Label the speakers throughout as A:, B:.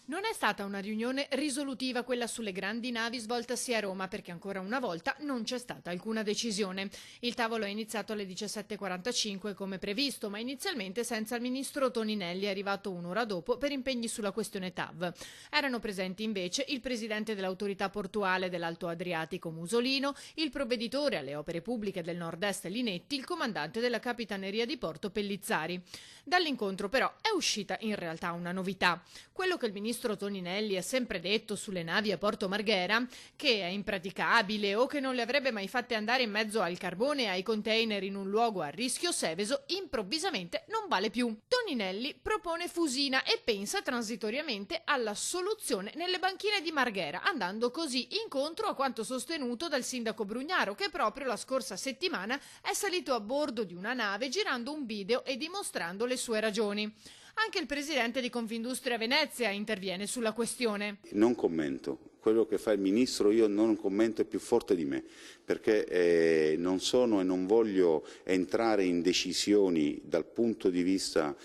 A: Non è stata una riunione risolutiva quella sulle grandi navi svoltasi a Roma, perché ancora una volta non c'è stata alcuna decisione. Il tavolo è iniziato alle 17:45 come previsto, ma inizialmente senza il ministro Toninelli, arrivato un'ora dopo per impegni sulla questione TAV. Erano presenti invece il presidente dell'autorità portuale dell'Alto Adriatico Musolino, il provveditore alle opere pubbliche del Nord-Est Linetti, il comandante della Capitaneria di Porto Pellizzari. Dall'incontro però è uscita in realtà una novità. Quello che il ministro Toninelli ha sempre detto sulle navi a Porto Marghera, che è impraticabile o che non le avrebbe mai fatte andare in mezzo al carbone e ai container in un luogo a rischio Seveso, improvvisamente non vale più. Toninelli propone Fusina e pensa transitoriamente alla soluzione nelle banchine di Marghera, andando così incontro a quanto sostenuto dal sindaco Brugnaro, che proprio la scorsa settimana è salito a bordo di una nave girando un video e dimostrando le sue ragioni. Anche il presidente di Confindustria Venezia interviene sulla questione.
B: Non commento. Quello che fa il ministro io non commento, è più forte di me, perché non sono e non voglio entrare in decisioni dal punto di vista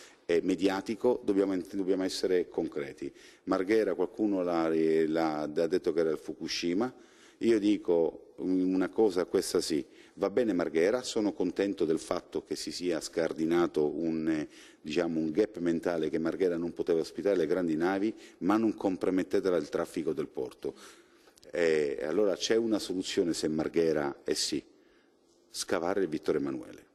B: mediatico, dobbiamo essere concreti. Marghera, qualcuno ha detto che era il Fukushima. Io dico una cosa, questa sì, va bene Marghera, sono contento del fatto che si sia scardinato un gap mentale, che Marghera non poteva ospitare le grandi navi, ma non compromettetela il traffico del porto. Allora c'è una soluzione se Marghera è sì, scavare il Vittorio Emanuele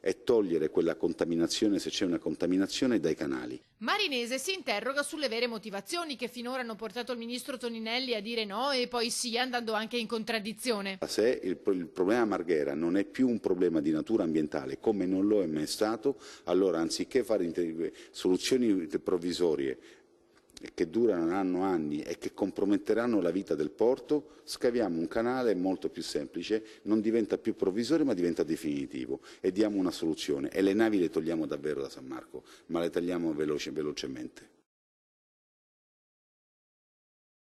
B: e togliere quella contaminazione, se c'è una contaminazione, dai canali.
A: Marinese si interroga sulle vere motivazioni che finora hanno portato il ministro Toninelli a dire no e poi sì, andando anche in contraddizione.
B: Se il problema Marghera non è più un problema di natura ambientale, come non lo è mai stato, allora anziché fare soluzioni provvisorie che durano anni e che comprometteranno la vita del porto, scaviamo un canale molto più semplice, non diventa più provvisorio ma diventa definitivo, e diamo una soluzione. E le navi le togliamo davvero da San Marco, ma le tagliamo velocemente.